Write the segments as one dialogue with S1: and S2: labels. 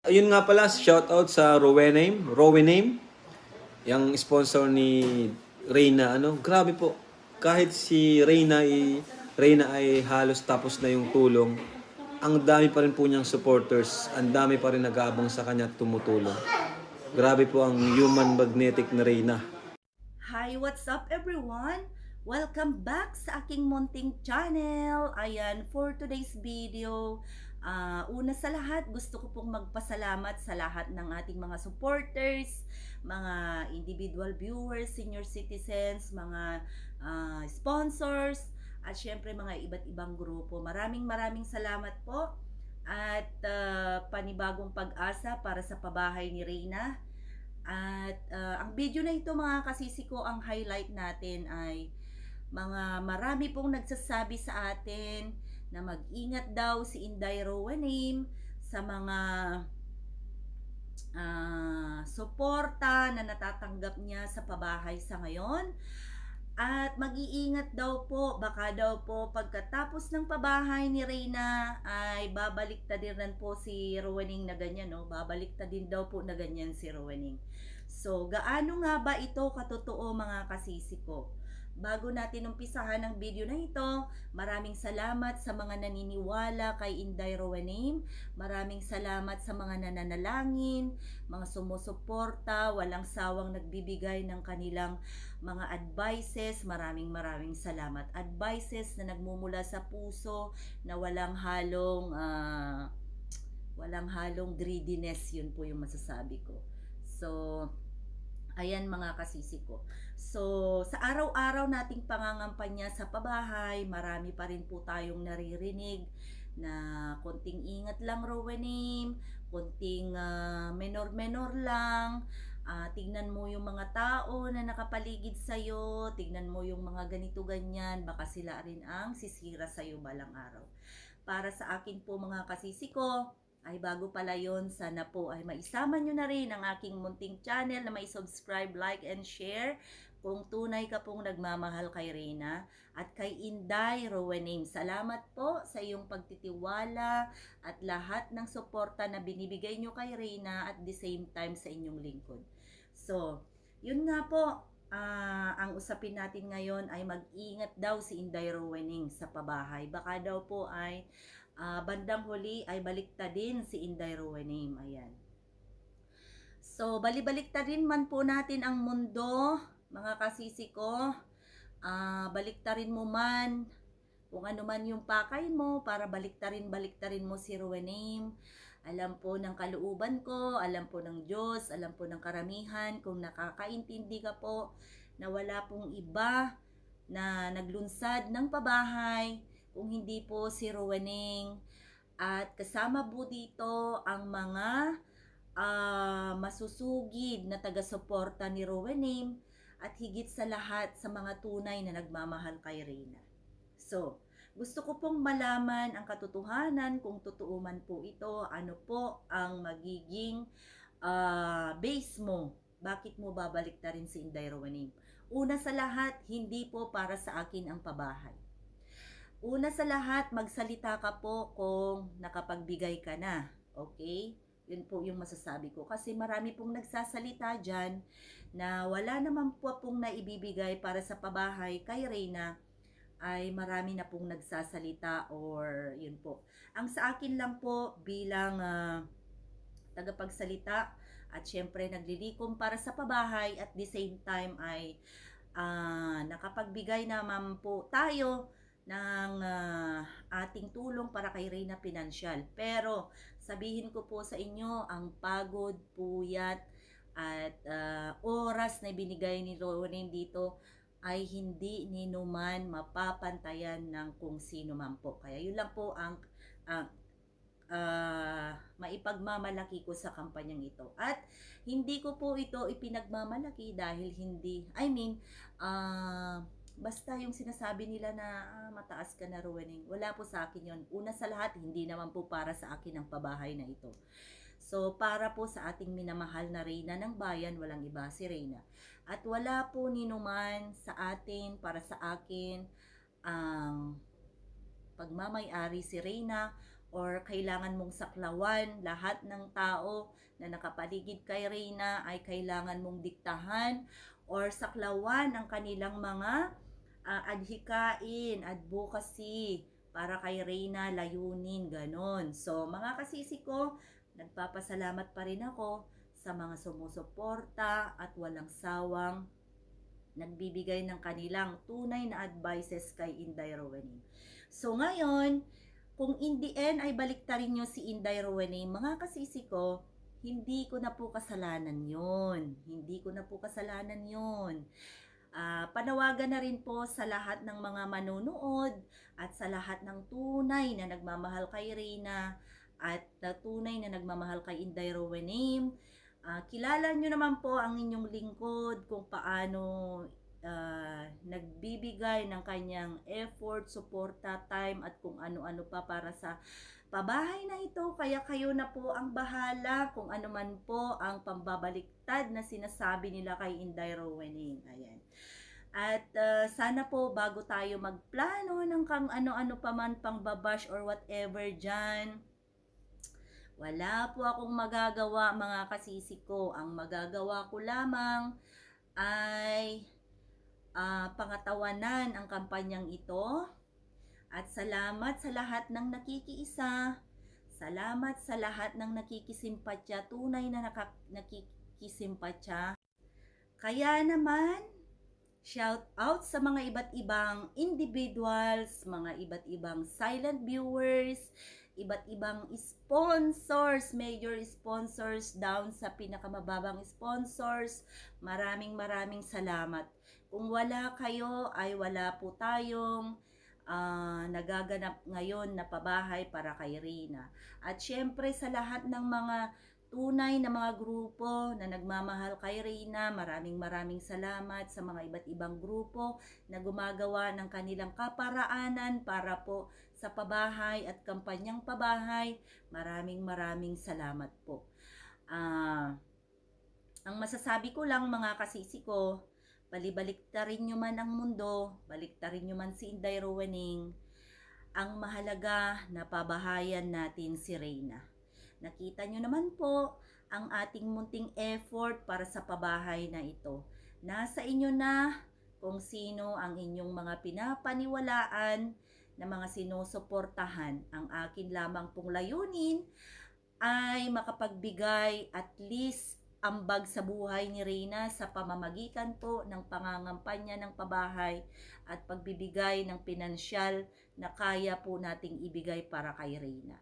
S1: Ayun nga pala, shoutout sa Rowename, yung sponsor ni Reyna. Grabe po. Kahit si Reyna ay halos tapos na yung tulong, ang dami pa rin po niyang supporters, ang dami pa rin nag-aabang sa kanya at tumutulong. Grabe po ang human magnetic na Reyna.
S2: Hi, what's up everyone? Welcome back sa aking munting channel. Ayan, for today's video, una sa lahat, gusto ko pong magpasalamat sa lahat ng ating mga supporters, mga individual viewers, senior citizens, mga sponsors, at syempre mga iba't ibang grupo. Maraming salamat po at panibagong pag-asa para sa pabahay ni Reyna. At ang video na ito mga kasisi ko, ang highlight natin ay mga marami pong nagsasabi sa atin na mag-ingat daw si Inday Rowanim sa mga suporta na natatanggap niya sa pabahay sa ngayon. At mag-iingat daw po, baka daw po pagkatapos ng pabahay ni Reyna ay babaliktadin rin po si Rowaning na ganyan, no? Babaliktadin daw po na ganyan si Rowaning. So, gaano nga ba ito katotoo mga kasisi ko? Bago natin umpisahan ang video na ito, maraming salamat sa mga naniniwala kay Inday Rowanim. Maraming salamat sa mga nananalangin, mga sumusuporta, walang sawang nagbibigay ng kanilang mga advices. Maraming salamat. Advices na nagmumula sa puso, na walang halong greediness, yun po yung masasabi ko. So, ayan mga kasisi ko. So, sa araw-araw nating pangangampanya sa pabahay, marami pa rin po tayong naririnig na konting ingat lang Rowanim, konting menor-menor lang, tignan mo yung mga tao na nakapaligid sa'yo, tignan mo yung mga ganito ganyan, baka sila rin ang sisira sa'yo balang araw. Para sa akin po mga kasisi ko, ay bago pala yon, sana po ay maisama nyo na rin ang aking munting channel na may subscribe, like, and share kung tunay ka pong nagmamahal kay Reyna at kay Inday Rowanim. Salamat po sa iyong pagtitiwala at lahat ng suporta na binibigay nyo kay Reyna at the same time sa inyong lingkod. So, yun nga po, ang usapin natin ngayon ay mag-ingat daw si Inday Rowanim sa pabahay. Baka daw po ay bandang huli ay baliktadin si Inday Rowanim. Ayan. So, balibaliktarin man po natin ang mundo, mga kasisi ko. Baliktarin mo man kung ano man yung pakay mo para baliktarin mo si Rowanim. Alam po ng kalooban ko, alam po ng Diyos, alam po ng karamihan, kung nakakaintindi ka po na wala pong iba na naglunsad ng pabahay kung hindi po si Rowaning. At kasama po dito ang mga masusugid na taga-suporta ni Rowaning at higit sa lahat sa mga tunay na nagmamahal kay Reyna. So, gusto ko pong malaman ang katotohanan, kung totoo man po ito, ano po ang magiging base mo. Bakit mo babaliktarin si Inday Rowaning? Una sa lahat, hindi po para sa akin ang pabahay. Una sa lahat, magsalita ka po kung nakapagbigay ka na. Okay? Yun po yung masasabi ko. Kasi marami pong nagsasalita dyan na wala naman po pong naibibigay para sa pabahay kay Reyna, ay marami na pong nagsasalita or yun po. Ang sa akin lang po bilang tagapagsalita at syempre naglilikom para sa pabahay, at the same time ay nakapagbigay naman po tayo ng ating tulong para kay Reyna Pinansyal. Pero sabihin ko po sa inyo, ang pagod, puyat at oras na binigay ni Rowaning dito ay hindi ninuman mapapantayan ng kung sino man po. Kaya yun lang po ang maipagmamalaki ko sa kampanyang ito. At hindi ko po ito ipinagmamalaki dahil basta yung sinasabi nila na mataas ka na Rowaning, wala po sa akin yon. Una sa lahat, hindi naman po para sa akin ang pabahay na ito. So, para po sa ating minamahal na Reyna ng bayan, walang iba si Reyna. At wala po ninuman sa atin, para sa akin, ang pagmamay-ari si Reyna or kailangan mong saklawan. Lahat ng tao na nakapaligid kay Reyna ay kailangan mong diktahan or saklawan ang kanilang mga adhikain, advocacy para kay Reyna, layunin, ganon. So, mga kasisi ko, nagpapasalamat pa rin ako sa mga sumusuporta at walang sawang nagbibigay ng kanilang tunay na advices kay Inday Rowening. So, ngayon, kung in the end ay baliktarin nyo si Inday Rowening, mga kasisi ko, hindi ko na po kasalanan yon. Hindi ko na po kasalanan yon. Panawagan na rin po sa lahat ng mga manonood at sa lahat ng tunay na nagmamahal kay Reyna at na tunay na nagmamahal kay Inday Rowening. Kilala nyo naman po ang inyong lingkod kung paano nagbibigay ng kanyang effort, suporta, time at kung ano-ano pa para sa pabahay na ito. Kaya kayo na po ang bahala kung ano man po ang pambabaliktad na sinasabi nila kay Inday Rowening. Ayan. At sana po bago tayo magplano ng kang ano-ano pa man pang babash or whatever dyan, wala po akong magagawa mga kasisi ko. Ang magagawa ko lamang ay pangatawanan ang kampanyang ito. At salamat sa lahat ng nakikiisa. Salamat sa lahat ng nakikisimpatya, tunay na nakikisimpatya. Kaya naman, shout out sa mga iba't ibang individuals, mga iba't ibang silent viewers, iba't ibang sponsors, major sponsors down sa pinakamababang sponsors. Maraming salamat. Kung wala kayo ay wala po tayong nagaganap ngayon na pabahay para kay Reyna. At syempre sa lahat ng mga tunay na mga grupo na nagmamahal kay Reyna, maraming salamat sa mga iba't ibang grupo na gumagawa ng kanilang kaparaanan para po sa pabahay at kampanyang pabahay. Maraming salamat po. Ang masasabi ko lang mga kasisi ko, balibaliktarin nyo man ang mundo, baliktarin nyo man si Inday Rowening, ang mahalaga na pabahayan natin si Reyna. Nakita nyo naman po ang ating munting effort para sa pabahay na ito. Nasa inyo na kung sino ang inyong mga pinapaniwalaan na mga sinusuportahan. Ang akin lamang pong layunin ay makapagbigay at least ambag sa buhay ni Reyna sa pamamagitan po ng pangangampanya ng pabahay at pagbibigay ng pinansyal na kaya po nating ibigay para kay Reyna.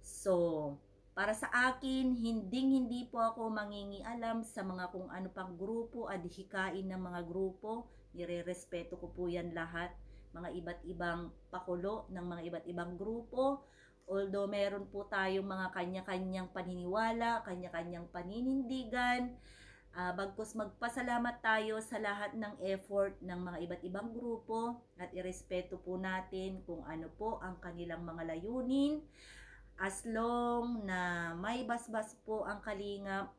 S2: So, para sa akin, hindi po ako mangingialam sa mga kung ano pang grupo, adhikain ng mga grupo. Nire-respeto ko po yan lahat. Mga iba't ibang pakulo ng mga iba't ibang grupo. Although meron po tayong mga kanya-kanyang paniniwala, kanya-kanyang paninindigan, bagkus magpasalamat tayo sa lahat ng effort ng mga iba't ibang grupo at irespeto po natin kung ano po ang kanilang mga layunin. As long na may basbas po ang kalingap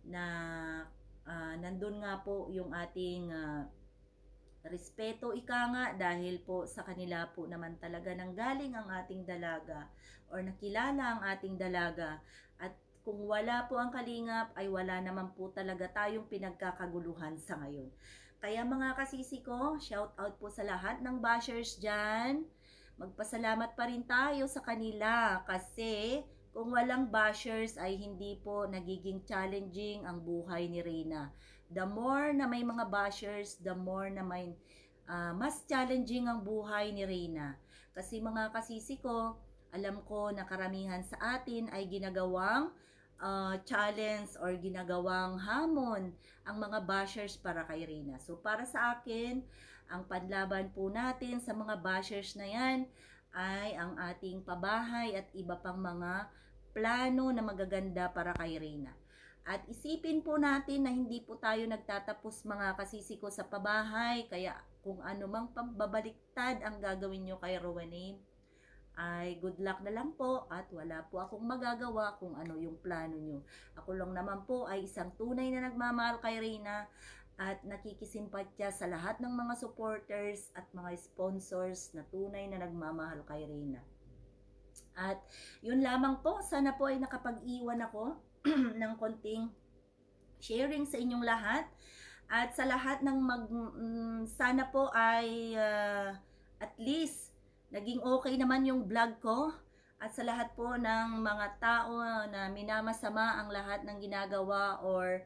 S2: na nandun nga po yung ating respeto ika nga dahil po sa kanila po naman talaga nanggaling ang ating dalaga or nakilala ang ating dalaga. At kung wala po ang kalingap ay wala naman po talaga tayong pinagkakaguluhan sa ngayon. Kaya mga kasisi ko, shout out po sa lahat ng bashers dyan. Magpasalamat pa rin tayo sa kanila kasi kung walang bashers ay hindi po nagiging challenging ang buhay ni Reyna. The more na may mga bashers, the more na may mas challenging ang buhay ni Reyna. Kasi mga kasisi ko, alam ko na karamihan sa atin ay ginagawang challenge or ginagawang hamon ang mga bashers para kay Reyna. So para sa akin, ang panlaban po natin sa mga bashers na yan ay ang ating pabahay at iba pang mga plano na magaganda para kay Reyna. At isipin po natin na hindi po tayo nagtatapos mga kasisi ko sa pabahay. Kaya kung ano mang pambabaliktad ang gagawin nyo kay Rowening, ay good luck na lang po at wala po akong magagawa kung ano yung plano nyo. Ako lang naman po ay isang tunay na nagmamahal kay Reyna at nakikisimpatya sa lahat ng mga supporters at mga sponsors na tunay na nagmamahal kay Reyna. At yun lamang po, sana po ay nakapag-iwan ako ng konting sharing sa inyong lahat. At sa lahat ng sana po ay at least naging okay naman yung vlog ko. At sa lahat po ng mga tao na minamasama ang lahat ng ginagawa or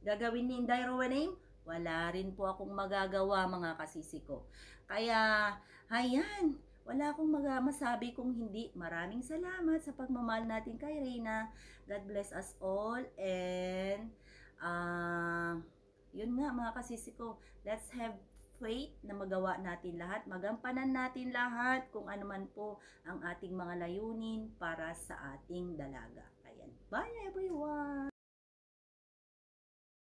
S2: gagawin ni Inday Rowenem, wala rin po akong magagawa mga kasisi ko. Kaya, ayan, wala akong masabi kung hindi. Maraming salamat sa pagmamahal natin kay Reyna. God bless us all. And, yun nga mga kasisi ko, let's have faith na magawa natin lahat. Magampanan natin lahat kung ano man po ang ating mga layunin para sa ating dalaga. Ayan. Bye everyone!